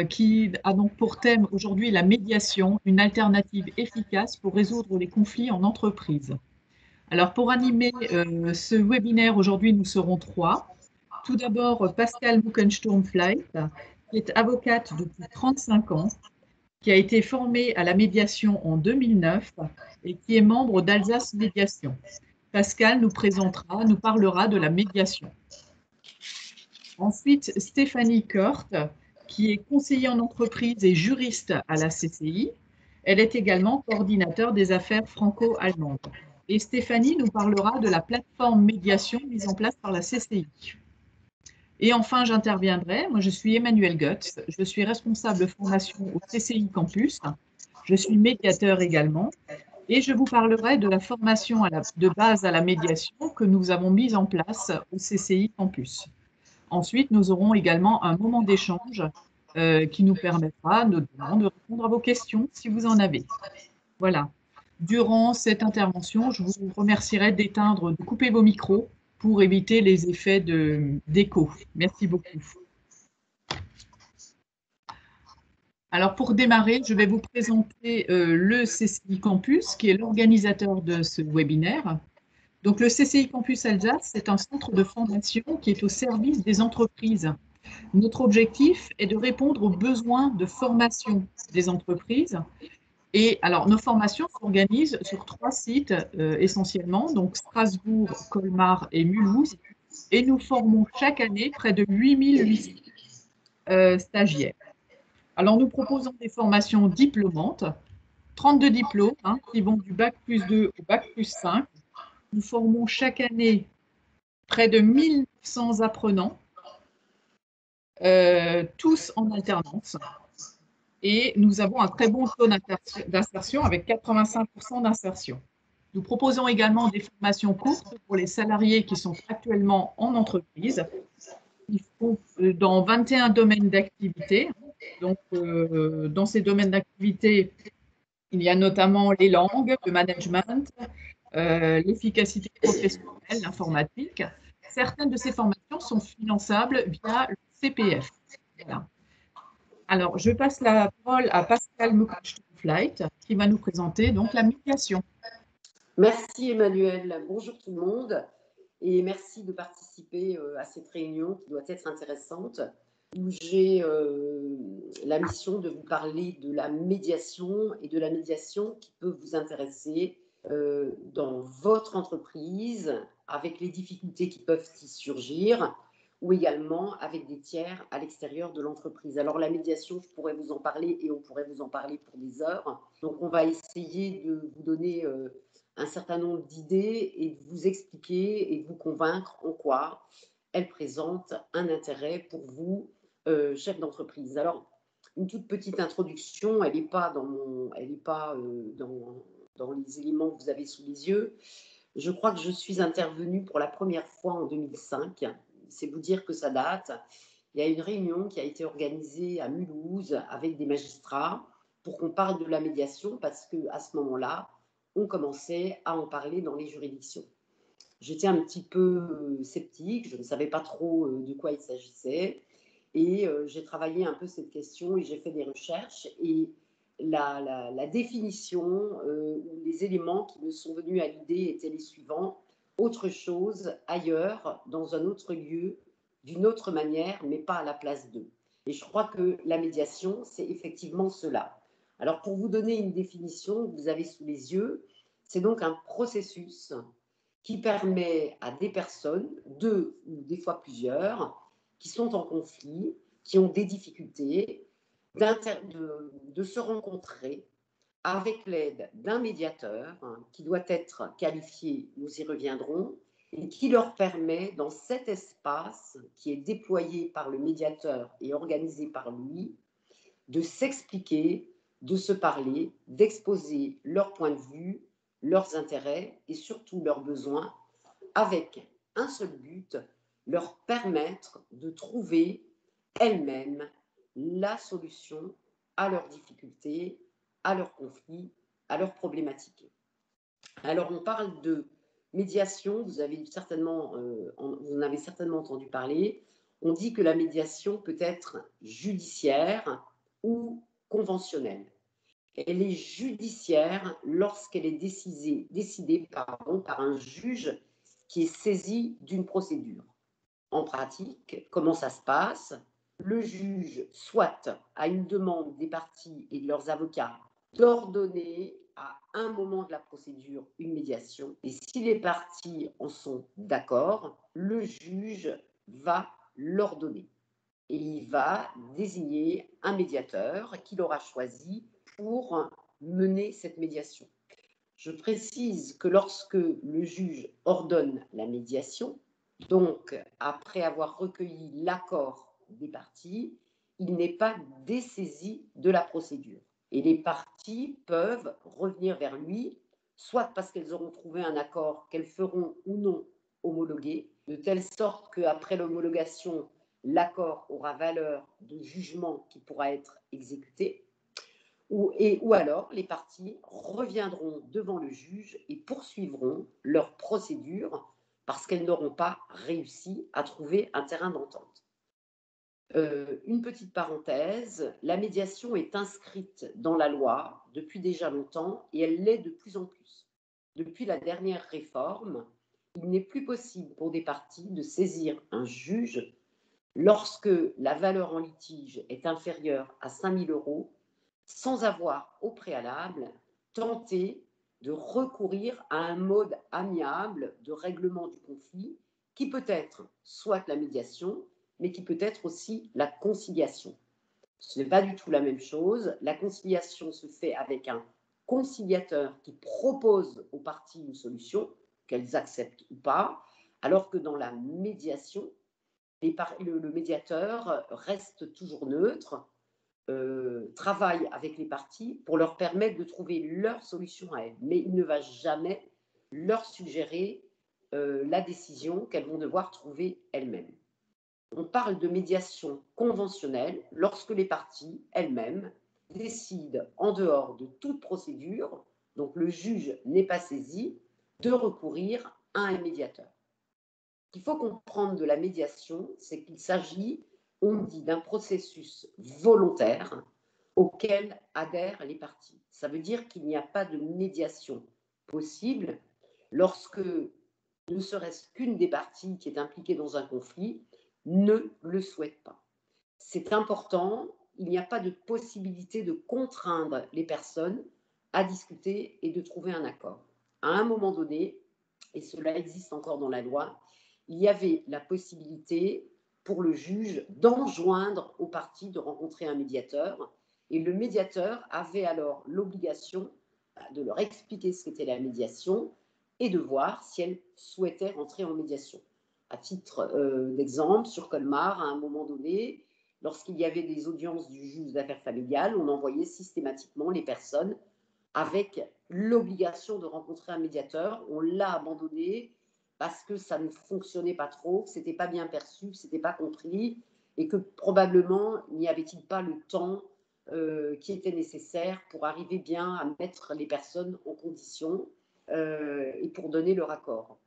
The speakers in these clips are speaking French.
qui a donc pour thème aujourd'hui la médiation, une alternative efficace pour résoudre les conflits en entreprise. Alors pour animer ce webinaire aujourd'hui, nous serons trois. Tout d'abord, Pascal Muckensturm-Fleit, qui est avocate depuis 35 ans, qui a été formée à la médiation en 2009 et qui est membre d'Alsace Médiation. Pascal nous parlera de la médiation. Ensuite, Stéphanie Kurt, qui est conseillère en entreprise et juriste à la CCI. Elle est également coordinateur des affaires franco-allemandes. Et Stéphanie nous parlera de la plateforme médiation mise en place par la CCI. Et enfin, j'interviendrai. Moi, je suis Emmanuel Goetz. Je suis responsable formation au CCI Campus. Je suis médiateur également. Et je vous parlerai de la formation de base à la médiation que nous avons mise en place au CCI Campus. Ensuite, nous aurons également un moment d'échange qui nous permettra notamment de répondre à vos questions si vous en avez. Voilà. Durant cette intervention, je vous remercierai de couper vos micros pour éviter les effets d'écho. Merci beaucoup. Alors pour démarrer, je vais vous présenter le CCI Campus, qui est l'organisateur de ce webinaire. Donc le CCI Campus Alsace, c'est un centre de formation qui est au service des entreprises. Notre objectif est de répondre aux besoins de formation des entreprises. Et alors, nos formations s'organisent sur 3 sites essentiellement, donc Strasbourg, Colmar et Mulhouse. Et nous formons chaque année près de 8800 stagiaires. Alors, nous proposons des formations diplômantes, 32 diplômes qui vont du bac plus 2 au bac plus 5. Nous formons chaque année près de 1900 apprenants, tous en alternance. Et nous avons un très bon taux d'insertion avec 85% d'insertion. Nous proposons également des formations courtes pour les salariés qui sont actuellement en entreprise. Ils font dans 21 domaines d'activité. Donc, dans ces domaines d'activité, il y a notamment les langues, le management, l'efficacité professionnelle, l'informatique. Certaines de ces formations sont finançables via le CPF. Voilà. Alors, je passe la parole à Pascal Muckensturm-Fleit qui va nous présenter donc la médiation. Merci Emmanuel. Bonjour tout le monde et merci de participer à cette réunion qui doit être intéressante où j'ai la mission de vous parler de la médiation et de la médiation qui peut vous intéresser dans votre entreprise avec les difficultés qui peuvent y surgir ou également avec des tiers à l'extérieur de l'entreprise. Alors la médiation, je pourrais vous en parler et on pourrait vous en parler pour des heures. Donc on va essayer de vous donner un certain nombre d'idées et de vous expliquer et de vous convaincre en quoi elle présente un intérêt pour vous, chef d'entreprise. Alors, une toute petite introduction, elle n'est pas, dans les éléments que vous avez sous les yeux. Je crois que je suis intervenue pour la première fois en 2005. C'est vous dire que ça date. Il y a une réunion qui a été organisée à Mulhouse avec des magistrats pour qu'on parle de la médiation parce qu'à ce moment-là, on commençait à en parler dans les juridictions. J'étais un petit peu sceptique, je ne savais pas trop de quoi il s'agissait et j'ai travaillé un peu cette question et j'ai fait des recherches et la définition ou les éléments qui me sont venus à l'idée étaient les suivants. Autre chose, ailleurs, dans un autre lieu, d'une autre manière, mais pas à la place d'eux. Et je crois que la médiation, c'est effectivement cela. Alors, pour vous donner une définition que vous avez sous les yeux, c'est donc un processus qui permet à des personnes, deux ou des fois plusieurs, qui sont en conflit, qui ont des difficultés, de se rencontrer avec l'aide d'un médiateur qui doit être qualifié, nous y reviendrons, et qui leur permet, dans cet espace qui est déployé par le médiateur et organisé par lui, de s'expliquer, de se parler, d'exposer leur point de vue, leurs intérêts et surtout leurs besoins, avec un seul but, leur permettre de trouver elles-mêmes la solution à leurs difficultés, à leurs conflits, à leurs problématiques. Alors, on parle de médiation, vous en avez certainement entendu parler. On dit que la médiation peut être judiciaire ou conventionnelle. Elle est judiciaire lorsqu'elle est décidée par un juge qui est saisi d'une procédure. En pratique, comment ça se passe? Le juge, soit à une demande des parties et de leurs avocats, d'ordonner à un moment de la procédure une médiation. Et si les parties en sont d'accord, le juge va l'ordonner. Et il va désigner un médiateur qu'il aura choisi pour mener cette médiation. Je précise que lorsque le juge ordonne la médiation, donc après avoir recueilli l'accord des parties, il n'est pas dessaisi de la procédure. Et les parties peuvent revenir vers lui, soit parce qu'elles auront trouvé un accord qu'elles feront ou non homologuer, de telle sorte qu'après l'homologation, l'accord aura valeur de jugement qui pourra être exécuté, ou alors les parties reviendront devant le juge et poursuivront leur procédure parce qu'elles n'auront pas réussi à trouver un terrain d'entente. Une petite parenthèse, la médiation est inscrite dans la loi depuis déjà longtemps et elle l'est de plus en plus. Depuis la dernière réforme, il n'est plus possible pour des parties de saisir un juge lorsque la valeur en litige est inférieure à 5 000 € sans avoir au préalable tenté de recourir à un mode amiable de règlement du conflit qui peut être soit la médiation, mais qui peut être aussi la conciliation. Ce n'est pas du tout la même chose. La conciliation se fait avec un conciliateur qui propose aux parties une solution, qu'elles acceptent ou pas, alors que dans la médiation, le médiateur reste toujours neutre, travaille avec les parties pour leur permettre de trouver leur solution à elles. Mais il ne va jamais leur suggérer la décision qu'elles vont devoir trouver elles-mêmes. On parle de médiation conventionnelle lorsque les parties elles-mêmes décident, en dehors de toute procédure, donc le juge n'est pas saisi, de recourir à un médiateur. Ce qu'il faut comprendre de la médiation, c'est qu'il s'agit, on dit, d'un processus volontaire auquel adhèrent les parties. Ça veut dire qu'il n'y a pas de médiation possible lorsque ne serait-ce qu'une des parties qui est impliquée dans un conflit ne le souhaite pas. C'est important, il n'y a pas de possibilité de contraindre les personnes à discuter et de trouver un accord. À un moment donné, et cela existe encore dans la loi, il y avait la possibilité pour le juge d'enjoindre aux parties de rencontrer un médiateur, et le médiateur avait alors l'obligation de leur expliquer ce qu'était la médiation et de voir si elles souhaitaient rentrer en médiation. À titre d'exemple, sur Colmar, à un moment donné, lorsqu'il y avait des audiences du juge d'affaires familiales, on envoyait systématiquement les personnes avec l'obligation de rencontrer un médiateur. On l'a abandonné parce que ça ne fonctionnait pas trop, que ce n'était pas bien perçu, que ce n'était pas compris, et que probablement n'y avait-il pas le temps qui était nécessaire pour arriver bien à mettre les personnes en condition et pour donner leur accord.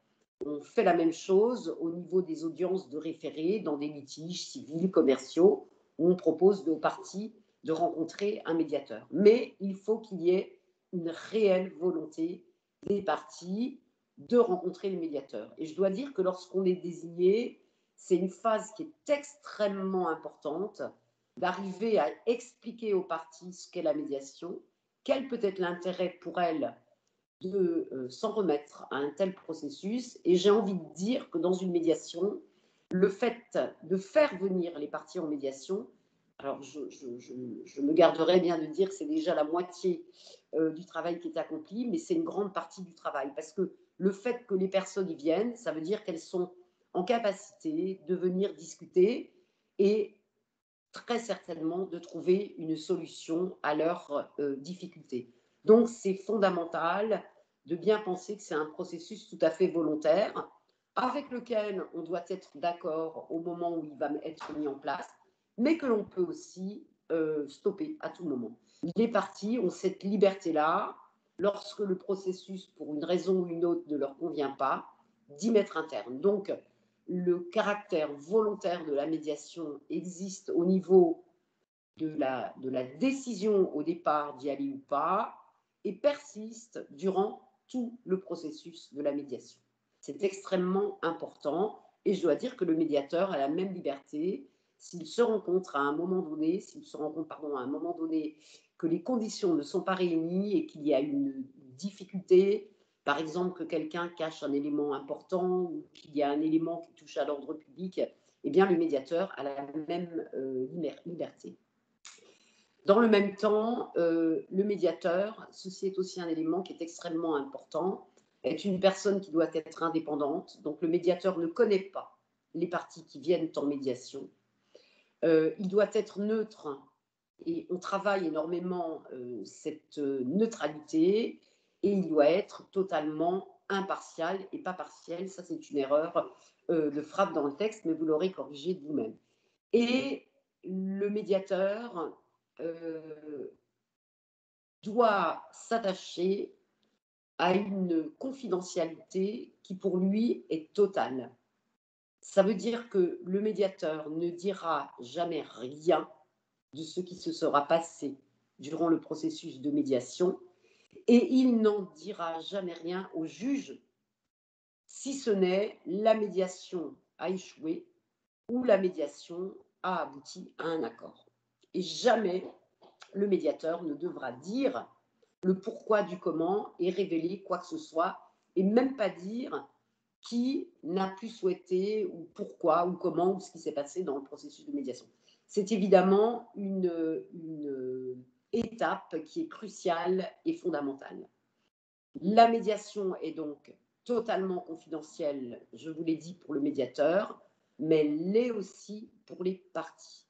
On fait la même chose au niveau des audiences de référé dans des litiges civils, commerciaux, où on propose aux parties de rencontrer un médiateur. Mais il faut qu'il y ait une réelle volonté des parties de rencontrer le médiateur. Et je dois dire que lorsqu'on est désigné, c'est une phase qui est extrêmement importante, d'arriver à expliquer aux parties ce qu'est la médiation, quel peut être l'intérêt pour elles de s'en remettre à un tel processus. Et j'ai envie de dire que dans une médiation, le fait de faire venir les parties en médiation, alors je me garderai bien de dire que c'est déjà la moitié du travail qui est accompli, mais c'est une grande partie du travail, parce que le fait que les personnes y viennent, ça veut dire qu'elles sont en capacité de venir discuter et très certainement de trouver une solution à leurs difficultés. Donc, c'est fondamental de bien penser que c'est un processus tout à fait volontaire, avec lequel on doit être d'accord au moment où il va être mis en place, mais que l'on peut aussi stopper à tout moment. Les parties ont cette liberté-là, lorsque le processus, pour une raison ou une autre, ne leur convient pas, d'y mettre un terme. Donc, le caractère volontaire de la médiation existe au niveau de la décision au départ d'y aller ou pas, et persiste durant tout le processus de la médiation. C'est extrêmement important, et je dois dire que le médiateur a la même liberté s'il se rencontre à un moment donné, à un moment donné que les conditions ne sont pas réunies et qu'il y a une difficulté, par exemple que quelqu'un cache un élément important ou qu'il y a un élément qui touche à l'ordre public, eh bien le médiateur a la même liberté. Dans le même temps, le médiateur, ceci est aussi un élément qui est extrêmement important, est une personne qui doit être indépendante. Donc le médiateur ne connaît pas les parties qui viennent en médiation. Il doit être neutre et on travaille énormément cette neutralité, et il doit être totalement impartial et pas partiel. Ça, c'est une erreur de frappe dans le texte, mais vous l'aurez corrigé de vous-même. Et le médiateur doit s'attacher à une confidentialité qui pour lui est totale. Ça veut dire que le médiateur ne dira jamais rien de ce qui se sera passé durant le processus de médiation, et il n'en dira jamais rien au juge, si ce n'est la médiation a échoué ou la médiation a abouti à un accord. Et jamais le médiateur ne devra dire le pourquoi du comment et révéler quoi que ce soit, et même pas dire qui n'a pu souhaiter ou pourquoi ou comment ou ce qui s'est passé dans le processus de médiation. C'est évidemment une étape qui est cruciale et fondamentale. La médiation est donc totalement confidentielle, je vous l'ai dit, pour le médiateur, mais elle l'est aussi pour les parties.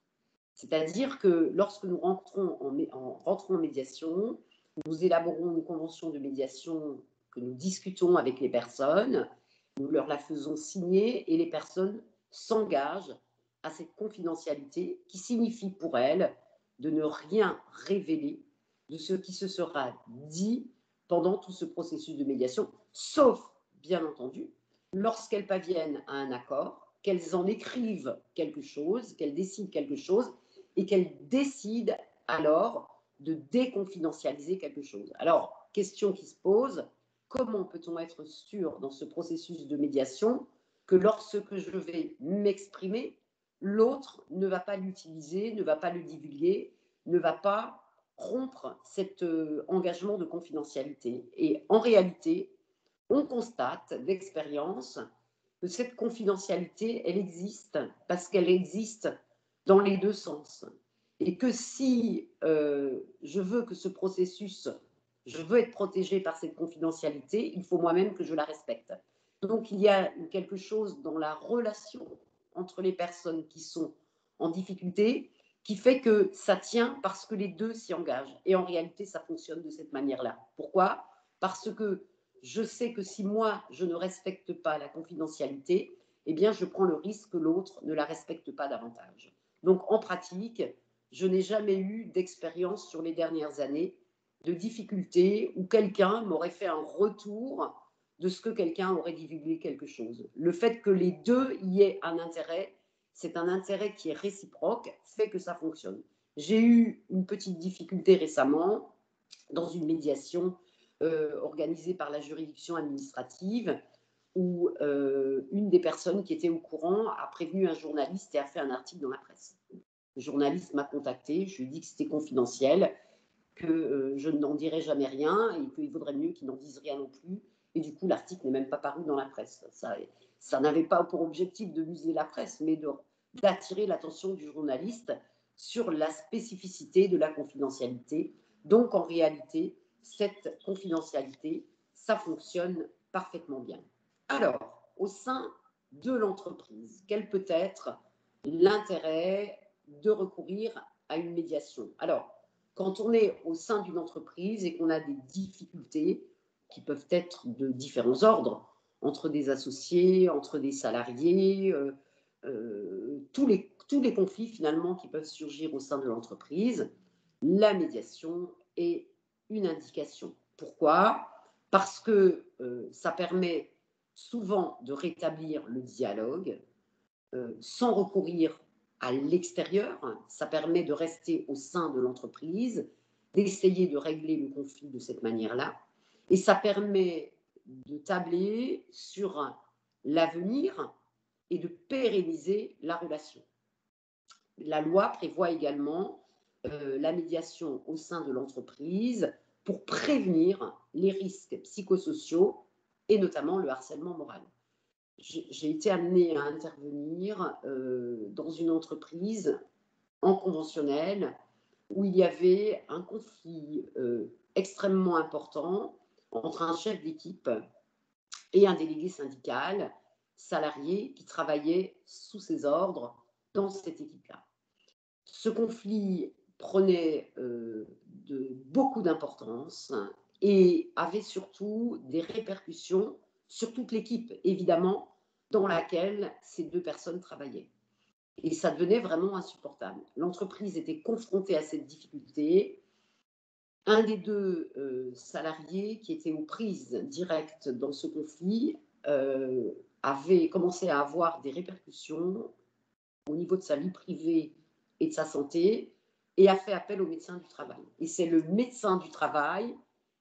C'est-à-dire que lorsque nous rentrons en médiation, nous élaborons une convention de médiation que nous discutons avec les personnes, nous leur la faisons signer et les personnes s'engagent à cette confidentialité qui signifie pour elles de ne rien révéler de ce qui se sera dit pendant tout ce processus de médiation, sauf, bien entendu, lorsqu'elles parviennent à un accord, qu'elles en écrivent quelque chose, qu'elles décident quelque chose et qu'elles décident alors de déconfidentialiser quelque chose. Alors, question qui se pose, comment peut-on être sûr dans ce processus de médiation que lorsque je vais m'exprimer, l'autre ne va pas l'utiliser, ne va pas le divulguer, ne va pas rompre cet engagement de confidentialité. Et en réalité, on constate d'expérience que cette confidentialité, elle existe parce qu'elle existe dans les deux sens. Et que si je veux que ce processus, je veux être protégée par cette confidentialité, il faut moi-même que je la respecte. Donc il y a quelque chose dans la relation entre les personnes qui sont en difficulté qui fait que ça tient parce que les deux s'y engagent. Et en réalité, ça fonctionne de cette manière-là. Pourquoi ? Parce que je sais que si moi, je ne respecte pas la confidentialité, eh bien, je prends le risque que l'autre ne la respecte pas davantage. Donc, en pratique, je n'ai jamais eu d'expérience sur les dernières années de difficulté où quelqu'un m'aurait fait un retour de ce que quelqu'un aurait divulgué quelque chose. Le fait que les deux y aient un intérêt, c'est un intérêt qui est réciproque, fait que ça fonctionne. J'ai eu une petite difficulté récemment dans une médiation organisée par la juridiction administrative où une des personnes qui était au courant a prévenu un journaliste et a fait un article dans la presse. Le journaliste m'a contacté, je lui ai dit que c'était confidentiel, que je n'en dirais jamais rien et qu'il vaudrait mieux qu'il n'en dise rien non plus. Et du coup, l'article n'est même pas paru dans la presse. Ça n'avait pas pour objectif de museler la presse, mais d'attirer l'attention du journaliste sur la spécificité de la confidentialité. Donc, en réalité, cette confidentialité, ça fonctionne parfaitement bien. Alors, au sein de l'entreprise, quel peut être l'intérêt de recourir à une médiation ? Alors, quand on est au sein d'une entreprise et qu'on a des difficultés qui peuvent être de différents ordres, entre des associés, entre des salariés, tous les conflits finalement qui peuvent surgir au sein de l'entreprise, la médiation est une indication. Pourquoi ? Parce que ça permet souvent de rétablir le dialogue sans recourir à l'extérieur. Ça permet de rester au sein de l'entreprise, d'essayer de régler le conflit de cette manière-là. Et ça permet de tabler sur l'avenir et de pérenniser la relation. La loi prévoit également la médiation au sein de l'entreprise pour prévenir les risques psychosociaux et notamment le harcèlement moral. J'ai été amenée à intervenir dans une entreprise en conventionnel où il y avait un conflit extrêmement important entre un chef d'équipe et un délégué syndical salarié qui travaillait sous ses ordres dans cette équipe-là. Ce conflit prenait beaucoup d'importance et avait surtout des répercussions sur toute l'équipe, évidemment, dans laquelle ces deux personnes travaillaient. Et ça devenait vraiment insupportable. L'entreprise était confrontée à cette difficulté. Un des deux salariés qui était aux prises directes dans ce conflit avait commencé à avoir des répercussions au niveau de sa vie privée et de sa santé et a fait appel au médecin du travail. Et c'est le médecin du travail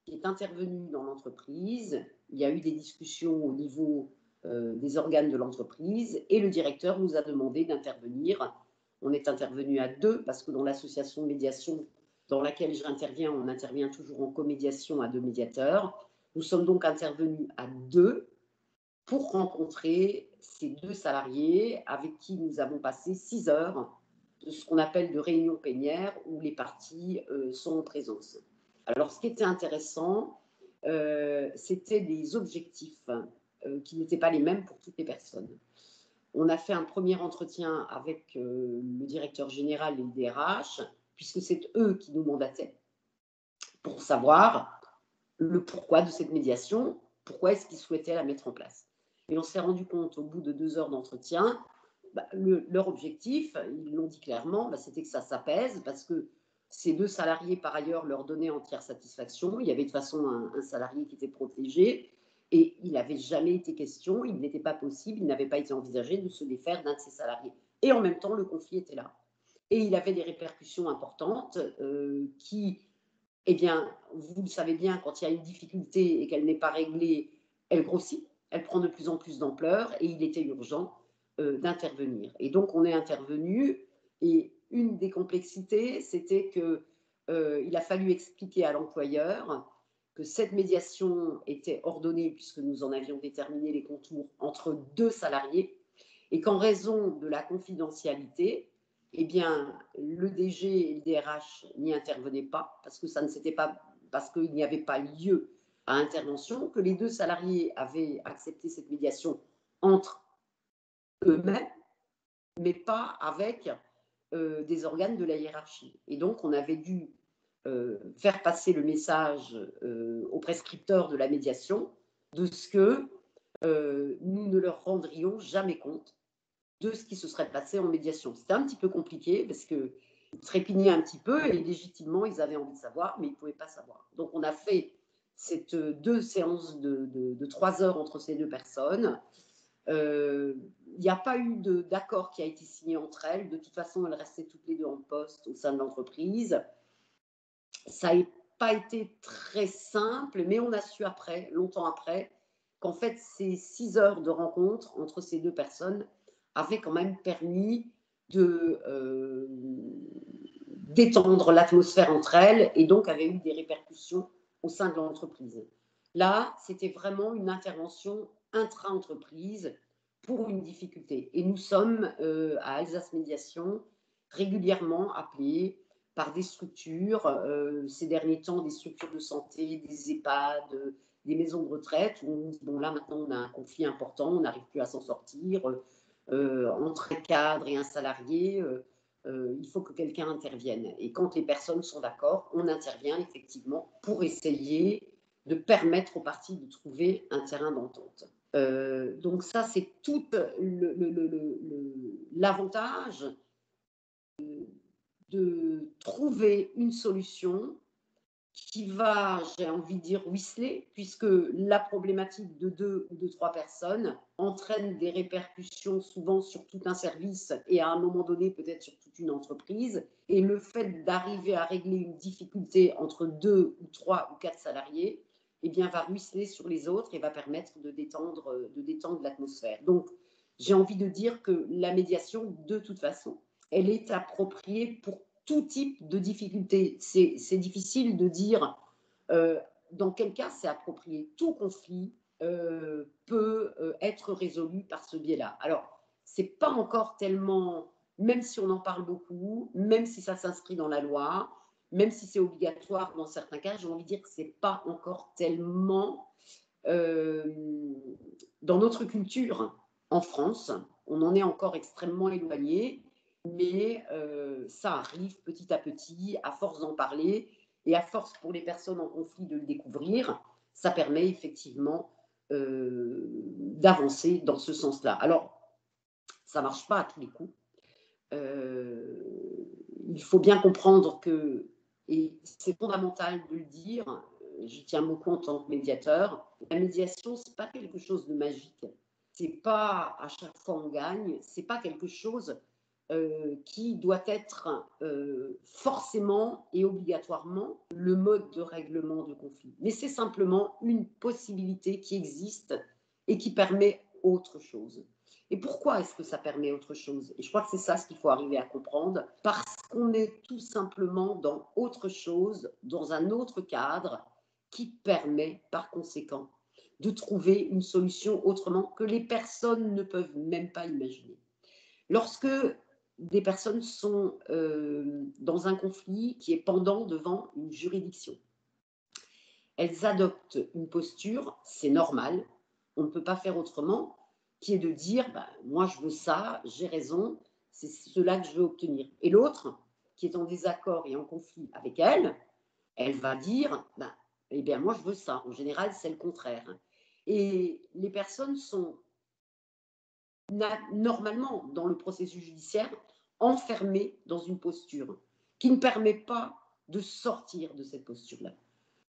qui est intervenu dans l'entreprise. Il y a eu des discussions au niveau des organes de l'entreprise et le directeur nous a demandé d'intervenir. On est intervenu à deux parce que dans l'association de médiation dans laquelle j'interviens, on intervient toujours en comédiation à deux médiateurs. Nous sommes donc intervenus à deux pour rencontrer ces deux salariés avec qui nous avons passé 6 heures de ce qu'on appelle de réunion plénière où les parties sont en présence. Alors, ce qui était intéressant, c'était des objectifs qui n'étaient pas les mêmes pour toutes les personnes. On a fait un premier entretien avec le directeur général et le DRH, puisque c'est eux qui nous mandataient pour savoir le pourquoi de cette médiation, pourquoi est-ce qu'ils souhaitaient la mettre en place. Et on s'est rendu compte au bout de 2 heures d'entretien, leur objectif, ils l'ont dit clairement, c'était que ça s'apaise parce que ces deux salariés, par ailleurs, leur donnaient entière satisfaction. Il y avait de toute façon un salarié qui était protégé et il n'avait jamais été question, il n'était pas possible, il n'avait pas été envisagé de se défaire d'un de ces salariés. Et en même temps, le conflit était là. Et il avait des répercussions importantes qui, eh bien, vous le savez bien, quand il y a une difficulté et qu'elle n'est pas réglée, elle grossit, elle prend de plus en plus d'ampleur et il était urgent d'intervenir. Et donc, on est intervenu et une des complexités, c'était qu'il a fallu expliquer à l'employeur que cette médiation était ordonnée, puisque nous en avions déterminé les contours, entre deux salariés et qu'en raison de la confidentialité, eh bien, le DG et le DRH n'y intervenaient pas parce que ça ne s'était pas, parce qu'il n'y avait pas lieu à intervention, que les deux salariés avaient accepté cette médiation entre eux-mêmes, mais pas avec des organes de la hiérarchie. Et donc, on avait dû faire passer le message aux prescripteurs de la médiation de ce que nous ne leur rendrions jamais compte de ce qui se serait passé en médiation. C'était un petit peu compliqué parce qu'ils trépignaient un petit peu et légitimement, ils avaient envie de savoir, mais ils ne pouvaient pas savoir. Donc, on a fait ces 2 séances de 3 heures entre ces deux personnes. Il n'y a pas eu d'accord qui a été signé entre elles. De toute façon, elles restaient toutes les deux en poste au sein de l'entreprise. Ça n'a pas été très simple, mais on a su après, longtemps après, qu'en fait, ces 6 heures de rencontre entre ces deux personnes avaient quand même permis d'étendre l'atmosphère entre elles et donc avaient eu des répercussions au sein de l'entreprise. Là, c'était vraiment une intervention intra-entreprise pour une difficulté. Et nous sommes à Alsace Médiation régulièrement appelés par des structures, ces derniers temps, des structures de santé, des EHPAD, des maisons de retraite, où on dit, bon là maintenant on a un conflit important, on n'arrive plus à s'en sortir, entre un cadre et un salarié, il faut que quelqu'un intervienne. Et quand les personnes sont d'accord, on intervient effectivement pour essayer de permettre aux parties de trouver un terrain d'entente. Donc ça, c'est tout l'avantage de trouver une solution qui va, j'ai envie de dire, ruisseler, puisque la problématique de 2 ou de 3 personnes entraîne des répercussions souvent sur tout un service et à un moment donné peut-être sur toute une entreprise. Et le fait d'arriver à régler une difficulté entre 2 ou 3 ou 4 salariés, eh bien, va ruisseler sur les autres et va permettre de détendre l'atmosphère. Donc, j'ai envie de dire que la médiation, de toute façon, elle est appropriée pour tout type de difficulté. C'est difficile de dire dans quel cas c'est approprié. Tout conflit peut être résolu par ce biais-là. Alors, c'est pas encore tellement, même si on en parle beaucoup, même si ça s'inscrit dans la loi, même si c'est obligatoire dans certains cas, j'ai envie de dire que c'est pas encore tellement dans notre culture en France. On en est encore extrêmement éloigné, mais ça arrive petit à petit, à force d'en parler et à force pour les personnes en conflit de le découvrir, ça permet effectivement d'avancer dans ce sens-là. Alors, ça ne marche pas à tous les coups. Il faut bien comprendre que, et c'est fondamental de le dire, j'y tiens beaucoup en tant que médiateur, la médiation, ce n'est pas quelque chose de magique. C'est pas à chaque fois on gagne, c'est pas quelque chose qui doit être forcément et obligatoirement le mode de règlement de conflit. Mais c'est simplement une possibilité qui existe et qui permet autre chose. Et pourquoi est-ce que ça permet autre chose? Et je crois que c'est ça ce qu'il faut arriver à comprendre, parce qu'on est tout simplement dans autre chose, dans un autre cadre, qui permet par conséquent de trouver une solution autrement que les personnes ne peuvent même pas imaginer. Lorsque des personnes sont dans un conflit qui est pendant devant une juridiction, elles adoptent une posture, c'est normal, on ne peut pas faire autrement, qui est de dire bah, moi je veux ça, j'ai raison, c'est cela que je veux obtenir. Et l'autre, qui est en désaccord et en conflit avec elle, elle va dire bah, eh bien moi je veux ça. En général, c'est le contraire. Et les personnes sont normalement dans le processus judiciaire enfermées dans une posture qui ne permet pas de sortir de cette posture-là.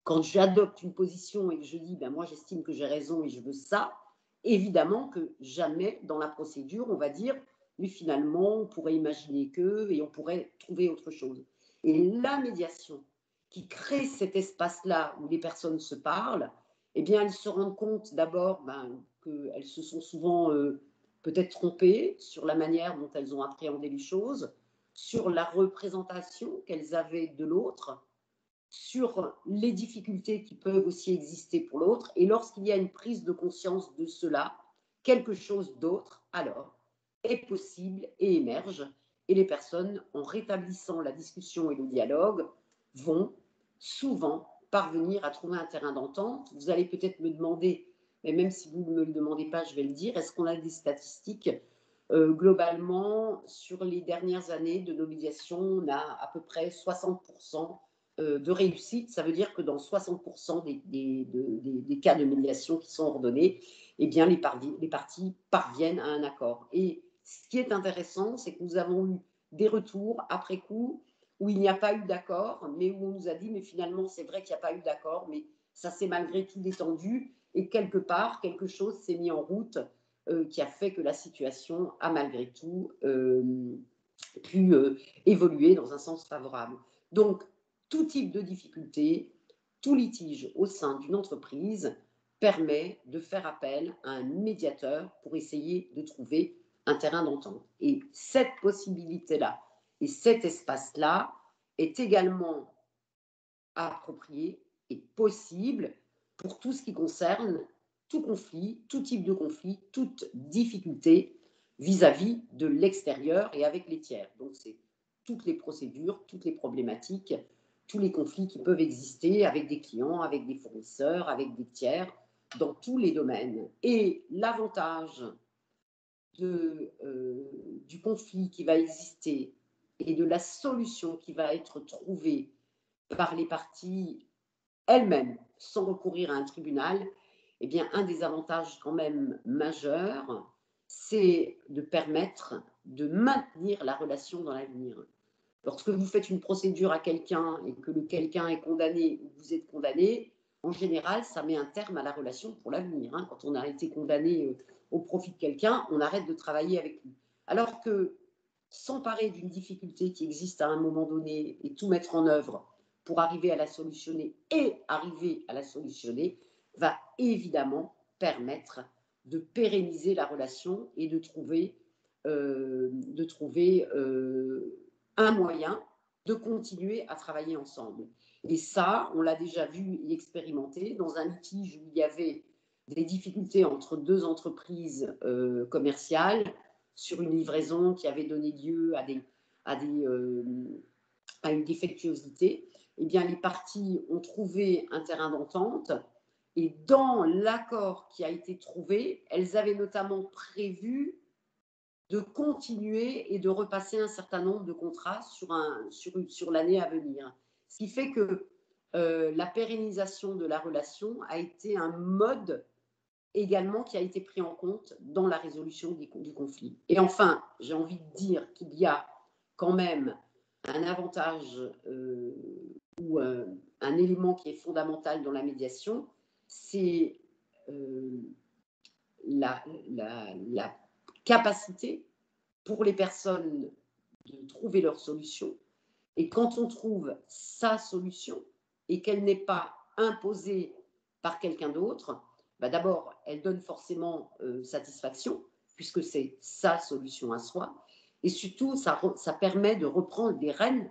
Quand j'adopte une position et que je dis ben moi j'estime que j'ai raison et je veux ça, évidemment que jamais dans la procédure on va dire mais finalement on pourrait imaginer que et on pourrait trouver autre chose. Et la médiation qui crée cet espace-là où les personnes se parlent, eh bien elles se rendent compte d'abord qu'elles se sont souvent peut-être trompées sur la manière dont elles ont appréhendé les choses, sur la représentation qu'elles avaient de l'autre, sur les difficultés qui peuvent aussi exister pour l'autre. Et lorsqu'il y a une prise de conscience de cela, quelque chose d'autre, alors, est possible et émerge. Et les personnes, en rétablissant la discussion et le dialogue, vont souvent parvenir à trouver un terrain d'entente. Vous allez peut-être me demander, mais même si vous ne me le demandez pas, je vais le dire, est-ce qu'on a des statistiques globalement, sur les dernières années de nos médiations, on a à peu près 60% de réussite. Ça veut dire que dans 60% des cas de médiation qui sont ordonnés, eh bien, les parties parviennent à un accord. Et ce qui est intéressant, c'est que nous avons eu des retours après coup où il n'y a pas eu d'accord, mais où on nous a dit, mais finalement, c'est vrai qu'il n'y a pas eu d'accord, mais ça s'est malgré tout détendu et quelque part, quelque chose s'est mis en route qui a fait que la situation a malgré tout pu évoluer dans un sens favorable. Donc, tout type de difficulté, tout litige au sein d'une entreprise permet de faire appel à un médiateur pour essayer de trouver un terrain d'entente. Et cette possibilité-là et cet espace-là est également approprié et possible pour tout ce qui concerne tout conflit, tout type de conflit, toute difficulté vis-à-vis de l'extérieur et avec les tiers. Donc, c'est toutes les procédures, toutes les problématiques, tous les conflits qui peuvent exister avec des clients, avec des fournisseurs, avec des tiers, dans tous les domaines. Et l'avantage du conflit qui va exister et de la solution qui va être trouvée par les parties elles-mêmes, sans recourir à un tribunal, eh bien, un des avantages quand même majeurs, c'est de permettre de maintenir la relation dans l'avenir. Lorsque vous faites une procédure à quelqu'un et que le quelqu'un est condamné ou vous êtes condamné, en général, ça met un terme à la relation pour l'avenir. Hein. Quand on a été condamné au profit de quelqu'un, on arrête de travailler avec lui. Alors que s'emparer d'une difficulté qui existe à un moment donné et tout mettre en œuvre pour arriver à la solutionner va évidemment permettre de pérenniser la relation et de trouver un moyen de continuer à travailler ensemble. Et ça, on l'a déjà vu et expérimenté dans un litige où il y avait des difficultés entre deux entreprises commerciales sur une livraison qui avait donné lieu à une défectuosité. Eh bien, les parties ont trouvé un terrain d'entente et dans l'accord qui a été trouvé, elles avaient notamment prévu de continuer et de repasser un certain nombre de contrats sur l'année à venir. Ce qui fait que la pérennisation de la relation a été un mode également qui a été pris en compte dans la résolution du conflit. Et enfin, j'ai envie de dire qu'il y a quand même un avantage ou un élément qui est fondamental dans la médiation, c'est la capacité pour les personnes de trouver leur solution. Et quand on trouve sa solution et qu'elle n'est pas imposée par quelqu'un d'autre, bah d'abord, elle donne forcément satisfaction, puisque c'est sa solution à soi. Et surtout, ça permet de reprendre les rênes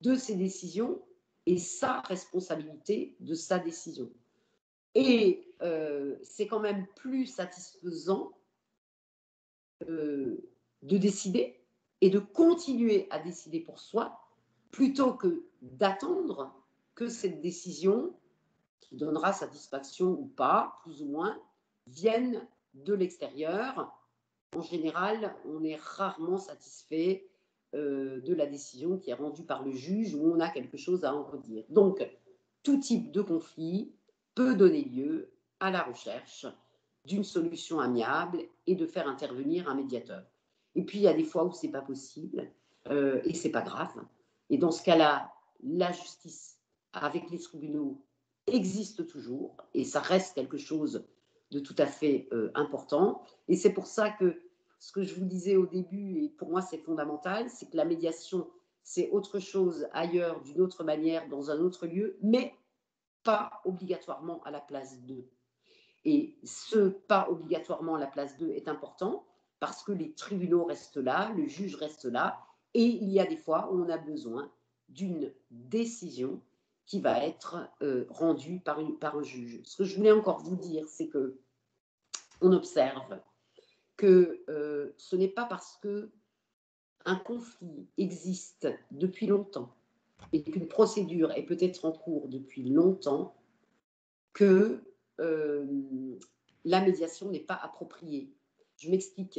de ses décisions et sa responsabilité de sa décision. Et c'est quand même plus satisfaisant de décider et de continuer à décider pour soi plutôt que d'attendre que cette décision, qui donnera satisfaction ou pas, plus ou moins, vienne de l'extérieur. En général, on est rarement satisfait de la décision qui est rendue par le juge où on a quelque chose à en redire. Donc, tout type de conflit peut donner lieu à la recherche d'une solution amiable et de faire intervenir un médiateur. Et puis, il y a des fois où ce n'est pas possible et ce n'est pas grave. Et dans ce cas-là, la justice avec les tribunaux existe toujours et ça reste quelque chose de tout à fait important. Et c'est pour ça que ce que je vous disais au début, et pour moi c'est fondamental, c'est que la médiation, c'est autre chose ailleurs, d'une autre manière, dans un autre lieu, mais pas obligatoirement à la place d'eux. Et ce pas obligatoirement à la place d'eux est important parce que les tribunaux restent là, le juge reste là, et il y a des fois où on a besoin d'une décision qui va être rendue par un juge. Ce que je voulais encore vous dire, c'est que on observe que ce n'est pas parce que un conflit existe depuis longtemps et qu'une procédure est peut-être en cours depuis longtemps que la médiation n'est pas appropriée. Je m'explique.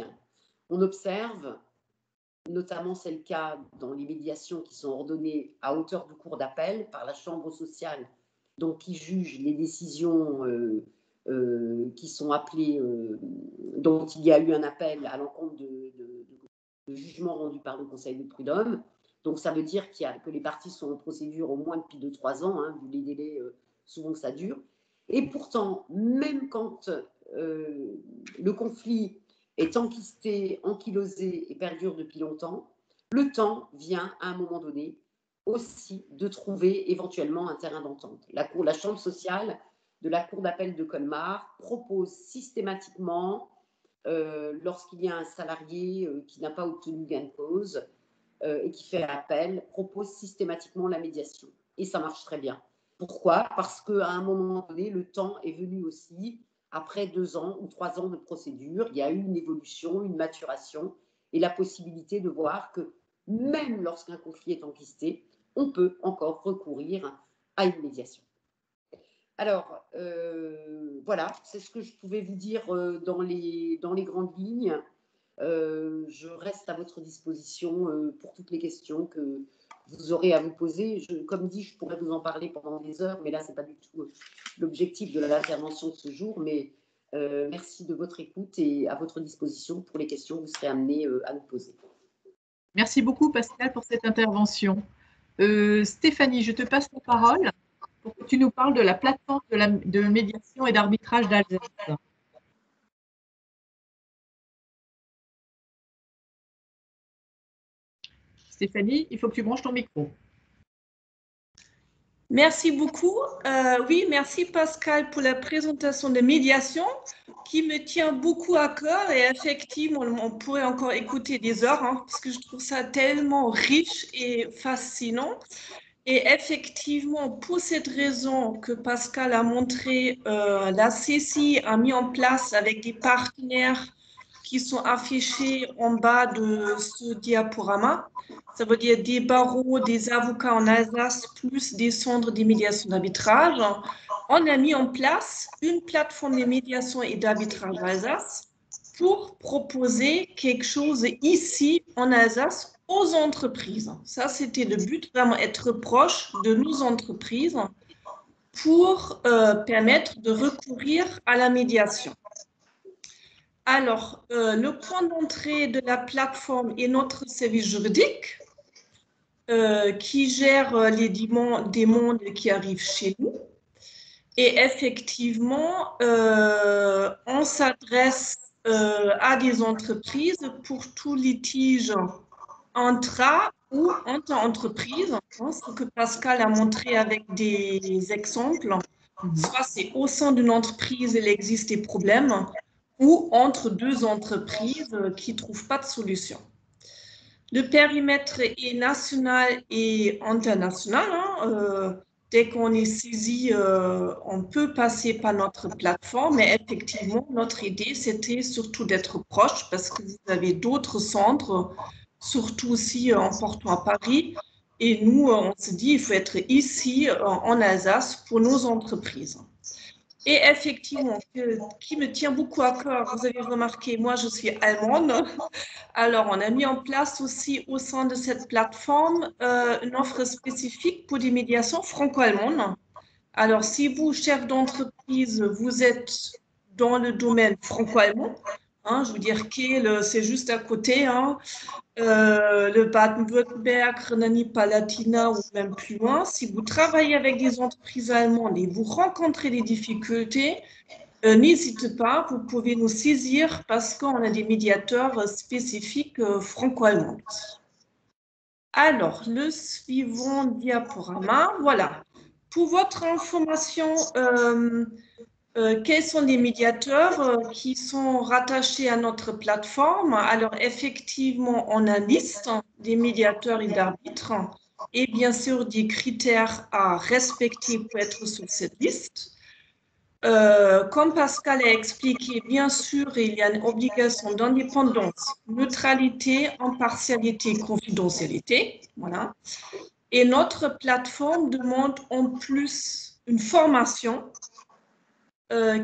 On observe, notamment c'est le cas dans les médiations qui sont ordonnées à hauteur de cour d'appel par la chambre sociale, donc qui juge les décisions qui sont appelées, dont il y a eu un appel à l'encontre de jugements rendus par le Conseil de prud'homme. Donc ça veut dire que les parties sont en procédure au moins depuis 2-3 ans, hein, vu les délais souvent que ça dure. Et pourtant, même quand le conflit est enquisté, ankylosé et perdure depuis longtemps, le temps vient à un moment donné aussi de trouver éventuellement un terrain d'entente. La chambre sociale de la cour d'appel de Colmar propose systématiquement, lorsqu'il y a un salarié qui n'a pas obtenu gain de cause et qui fait appel, propose systématiquement la médiation. Et ça marche très bien. Pourquoi? Parce qu'à un moment donné, le temps est venu aussi, après 2 ans ou 3 ans de procédure, il y a eu une évolution, une maturation et la possibilité de voir que même lorsqu'un conflit est enquisté, on peut encore recourir à une médiation. Alors, voilà, c'est ce que je pouvais vous dire dans les grandes lignes. Je reste à votre disposition pour toutes les questions que vous aurez à vous poser. Comme dit, je pourrais vous en parler pendant des heures, mais là, ce n'est pas du tout l'objectif de l'intervention de ce jour. Mais merci de votre écoute et à votre disposition pour les questions que vous serez amenés à nous poser. Merci beaucoup, Pascal, pour cette intervention. Stéphanie, je te passe la parole pour que tu nous parles de la plateforme de médiation et d'arbitrage d'Alsace. Stéphanie, il faut que tu branches ton micro. Merci beaucoup. Oui, merci Pascal pour la présentation de médiation qui me tient beaucoup à cœur et effectivement, on pourrait encore écouter des heures parce que je trouve ça tellement riche et fascinant. Et effectivement, pour cette raison que Pascal a montré, la CCI a mis en place avec des partenaires qui sont affichés en bas de ce diaporama. Ça veut dire des barreaux, des avocats en Alsace, plus des centres de médiation d'arbitrage. On a mis en place une plateforme de médiation et d'arbitrage Alsace pour proposer quelque chose ici en Alsace aux entreprises. Ça, c'était le but, vraiment être proche de nos entreprises pour permettre de recourir à la médiation. Alors, le point d'entrée de la plateforme est notre service juridique qui gère les demandes qui arrivent chez nous. Et effectivement, on s'adresse à des entreprises pour tout litige intra ou inter-entreprise, ce que Pascal a montré avec des exemples. Soit c'est au sein d'une entreprise, il existe des problèmes, ou entre deux entreprises qui ne trouvent pas de solution. Le périmètre est national et international. Dès qu'on est saisi, on peut passer par notre plateforme, mais effectivement, notre idée, c'était surtout d'être proche parce que vous avez d'autres centres, surtout aussi en portant à Paris. Et nous, on se dit, il faut être ici, en Alsace, pour nos entreprises. Et effectivement, qui me tient beaucoup à cœur, vous avez remarqué, moi je suis allemande. Alors, on a mis en place aussi au sein de cette plateforme une offre spécifique pour des médiations franco-allemandes. Alors, si vous, chef d'entreprise, vous êtes dans le domaine franco-allemand, je veux dire Kehl, c'est juste à côté, le Baden-Württemberg, Rhénanie-Palatinat ou même plus loin, si vous travaillez avec des entreprises allemandes et vous rencontrez des difficultés, n'hésitez pas, vous pouvez nous saisir parce qu'on a des médiateurs spécifiques franco-allemands. Alors, le suivant diaporama, voilà. Pour votre information, quels sont les médiateurs qui sont rattachés à notre plateforme? Alors, effectivement, on a une liste des médiateurs et d'arbitres et bien sûr des critères à respecter pour être sur cette liste. Comme Pascal a expliqué, bien sûr, il y a une obligation d'indépendance, neutralité, impartialité, confidentialité. Voilà. Et notre plateforme demande en plus une formation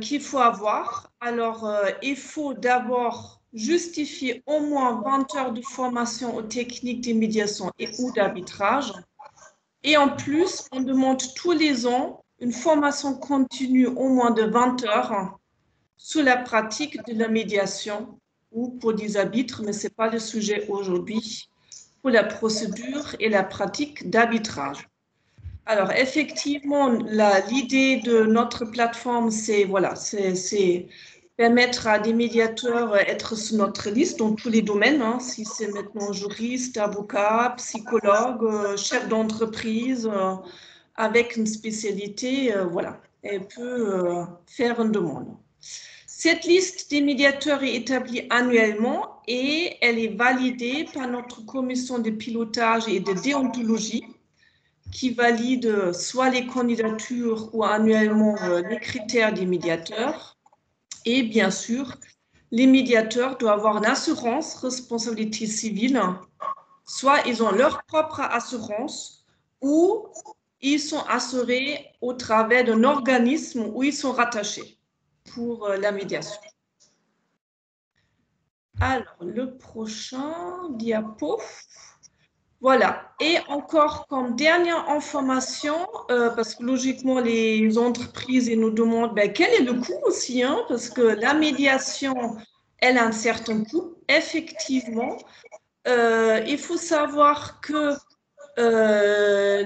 qu'il faut avoir. Alors, il faut d'abord justifier au moins 20 heures de formation aux techniques de médiation et ou d'arbitrage. Et en plus, on demande tous les ans une formation continue au moins de 20 heures sur la pratique de la médiation ou pour des arbitres, mais ce n'est pas le sujet aujourd'hui, pour la procédure et la pratique d'arbitrage. Alors, effectivement, l'idée de notre plateforme, c'est permettre à des médiateurs d'être sur notre liste dans tous les domaines, si c'est maintenant juriste, avocat, psychologue, chef d'entreprise, avec une spécialité, voilà, elle peut faire une demande. Cette liste des médiateurs est établie annuellement et elle est validée par notre commission de pilotage et de déontologie qui valide soit les candidatures ou annuellement les critères des médiateurs. Et bien sûr, les médiateurs doivent avoir une assurance responsabilité civile, soit ils ont leur propre assurance ou ils sont assurés au travers d'un organisme où ils sont rattachés pour la médiation. Alors, le prochain diapo. Voilà. Et encore comme dernière information, parce que logiquement, les entreprises nous demandent quel est le coût aussi, parce que la médiation, elle a un certain coût. Effectivement, il faut savoir que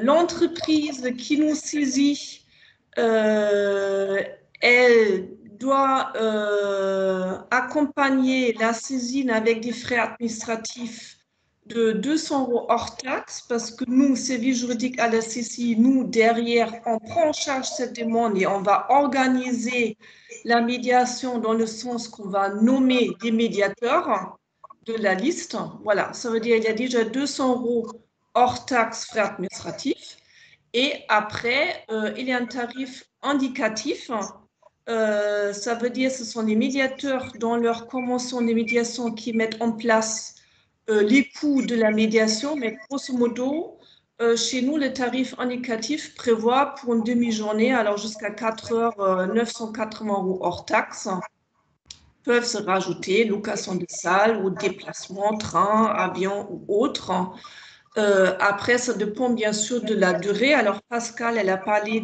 l'entreprise qui nous saisit, elle doit accompagner la saisine avec des frais administratifs de 200 € hors taxe, parce que nous, service juridique à la CCI, nous, derrière, on prend en charge cette demande et on va organiser la médiation dans le sens qu'on va nommer des médiateurs de la liste. Voilà, ça veut dire qu'il y a déjà 200 € hors taxe frais administratifs. Et après, il y a un tarif indicatif. Ça veut dire que ce sont les médiateurs dans leur convention de médiation qui mettent en place les coûts de la médiation, mais grosso modo, chez nous, le tarif indicatif prévoit pour une demi-journée, alors jusqu'à 4 heures, 980 € hors taxe, peuvent se rajouter location de salle ou déplacement, train, avion ou autre. Après, ça dépend bien sûr de la durée. Alors, Pascal, elle a parlé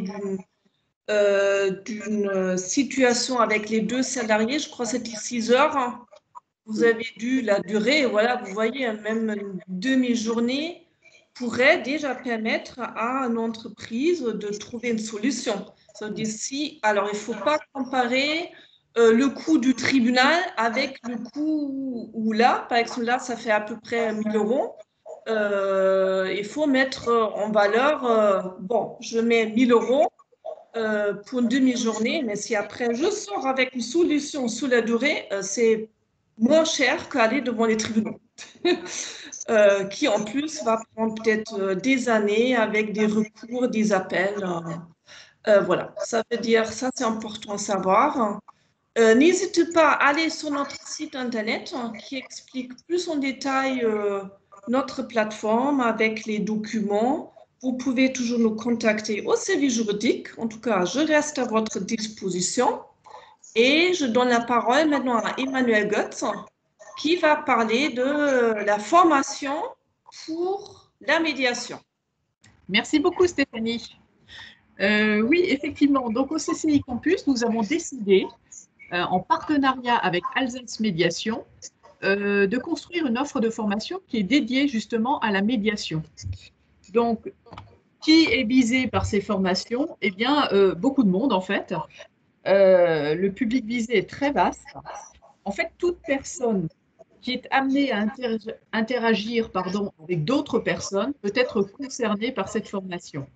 d'une situation avec les 2 salariés, je crois que c'était 6 heures. Vous avez dû la durée, voilà, vous voyez, même une demi-journée pourrait déjà permettre à une entreprise de trouver une solution. Ça veut dire alors il ne faut pas comparer le coût du tribunal avec le coût où là, par exemple, là, ça fait à peu près 1 000 €. Il faut mettre en valeur, bon, je mets 1 000 € pour une demi-journée, mais si après je sors avec une solution sous la durée, c'est moins cher qu'aller devant les tribunaux, qui en plus va prendre peut-être des années avec des recours, des appels. Voilà, ça veut dire, ça c'est important à savoir. N'hésitez pas à aller sur notre site internet qui explique plus en détail notre plateforme avec les documents. Vous pouvez toujours nous contacter au service juridique. En tout cas, je reste à votre disposition. Et je donne la parole maintenant à Emmanuel Götz, qui va parler de la formation pour la médiation. Merci beaucoup, Stéphanie. Oui, effectivement. Donc, au CCI Campus, nous avons décidé, en partenariat avec Alsace Médiation, de construire une offre de formation qui est dédiée justement à la médiation. Donc, qui est visé par ces formations? Eh bien, beaucoup de monde, en fait. Le public visé est très vaste. En fait, toute personne qui est amenée à interagir avec d'autres personnes peut être concernée par cette formation.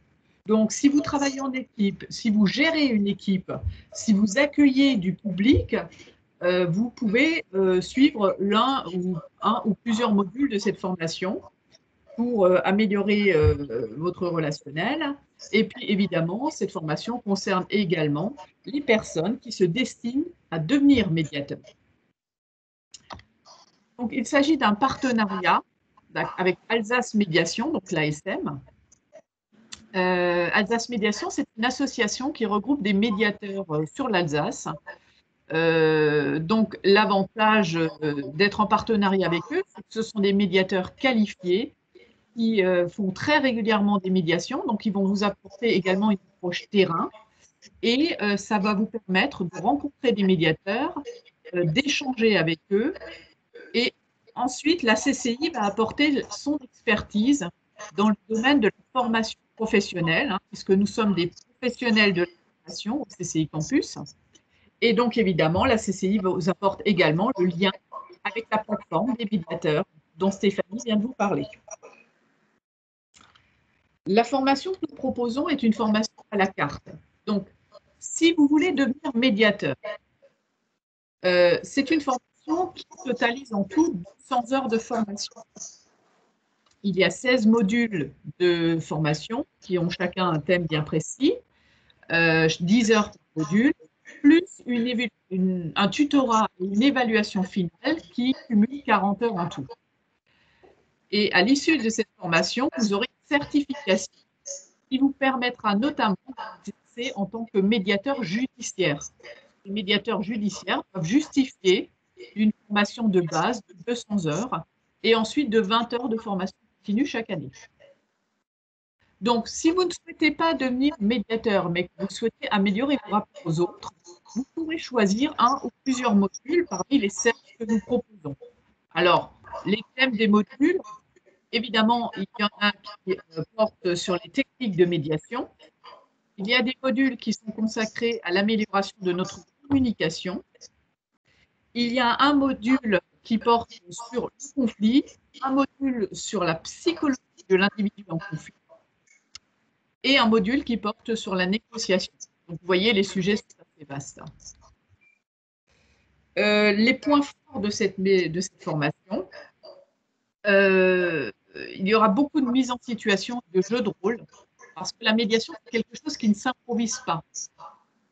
Donc, si vous travaillez en équipe, si vous gérez une équipe, si vous accueillez du public, vous pouvez suivre un ou plusieurs modules de cette formation pour améliorer votre relationnel. Et puis, évidemment, cette formation concerne également les personnes qui se destinent à devenir médiateurs. Donc, il s'agit d'un partenariat avec Alsace Médiation, donc l'ASM. Alsace Médiation, c'est une association qui regroupe des médiateurs sur l'Alsace. Donc, l'avantage d'être en partenariat avec eux, c'est que ce sont des médiateurs qualifiés qui font très régulièrement des médiations. Donc, ils vont vous apporter également une approche terrain. Et ça va vous permettre de rencontrer des médiateurs, d'échanger avec eux. Et ensuite, la CCI va apporter son expertise dans le domaine de la formation professionnelle, puisque nous sommes des professionnels de la formation au CCI Campus. Et donc, évidemment, la CCI vous apporte également le lien avec la plateforme des médiateurs dont Stéphanie vient de vous parler. La formation que nous proposons est une formation à la carte. Donc, si vous voulez devenir médiateur, c'est une formation qui totalise en tout 200 heures de formation. Il y a 16 modules de formation qui ont chacun un thème bien précis, 10 heures par module, plus un tutorat et une évaluation finale qui cumule 40 heures en tout. Et à l'issue de cette formation, vous aurez une certification qui vous permettra notamment d'exercer en tant que médiateur judiciaire. Les médiateurs judiciaires doivent justifier une formation de base de 200 heures et ensuite de 20 heures de formation continue chaque année. Donc, si vous ne souhaitez pas devenir médiateur, mais que vous souhaitez améliorer vos rapports aux autres, vous pourrez choisir un ou plusieurs modules parmi les 7 que nous proposons. Alors, les thèmes des modules, évidemment, il y en a qui portent sur les techniques de médiation. Il y a des modules qui sont consacrés à l'amélioration de notre communication. Il y a un module qui porte sur le conflit, un module sur la psychologie de l'individu en conflit et un module qui porte sur la négociation. Donc, vous voyez, les sujets sont assez vastes. Les points forts de cette formation, il y aura beaucoup de mise en situation, de jeux de rôle, parce que la médiation, c'est quelque chose qui ne s'improvise pas.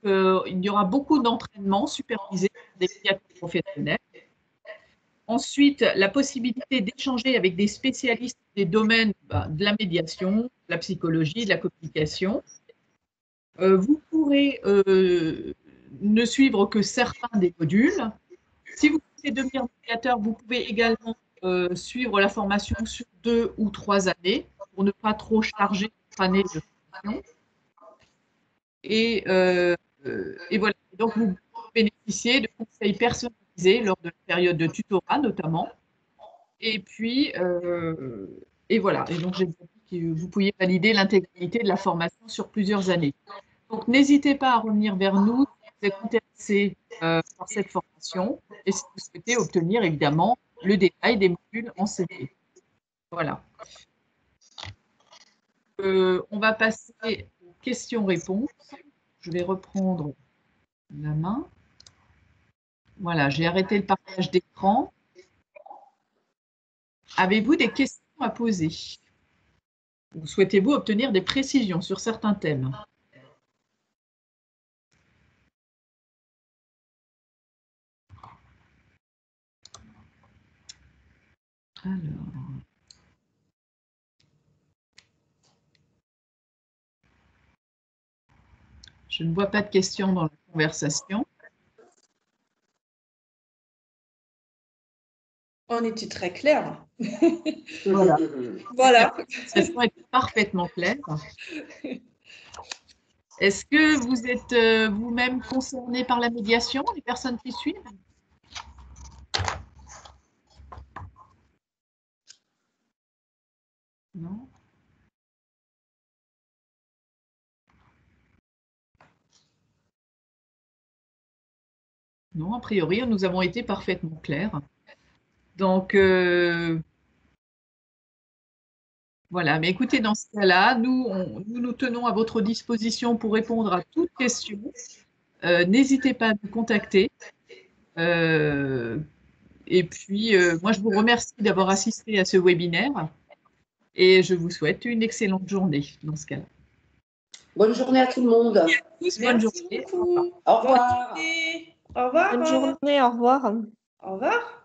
Il y aura beaucoup d'entraînements supervisés par des médiateurs professionnels. Ensuite, la possibilité d'échanger avec des spécialistes des domaines de la médiation, de la psychologie, de la communication. Vous pourrez ne suivre que certains des modules. Si vous voulez devenir médiateur, vous pouvez également suivre la formation sur 2 ou 3 années pour ne pas trop charger votre année de formation. Et voilà. Donc, vous bénéficiez de conseils personnalisés lors de la période de tutorat, notamment. Et puis, et voilà. Et donc, j'ai dit que vous pouviez valider l'intégralité de la formation sur plusieurs années. Donc, n'hésitez pas à revenir vers nous si vous êtes intéressé par cette formation et si vous souhaitez obtenir, évidemment, le détail des modules enseignés. Voilà. On va passer aux questions-réponses. Je vais reprendre la main. Voilà, j'ai arrêté le partage d'écran. Avez-vous des questions à poser? Ou souhaitez-vous obtenir des précisions sur certains thèmes? Alors, je ne vois pas de questions dans la conversation. On était très clair. Voilà. Voilà. La conversation est parfaitement claire. Est-ce que vous êtes vous-même concerné par la médiation, les personnes qui suivent? Non. Non, a priori, nous avons été parfaitement clairs. Donc, voilà. Mais écoutez, dans ce cas-là, nous nous tenons à votre disposition pour répondre à toutes questions. N'hésitez pas à nous contacter. Et puis, moi, je vous remercie d'avoir assisté à ce webinaire et je vous souhaite une excellente journée dans ce cas-là. Bonne journée à tout le monde. Bonne journée. Beaucoup. Au revoir. Au revoir. Bonne journée, au revoir. Au revoir.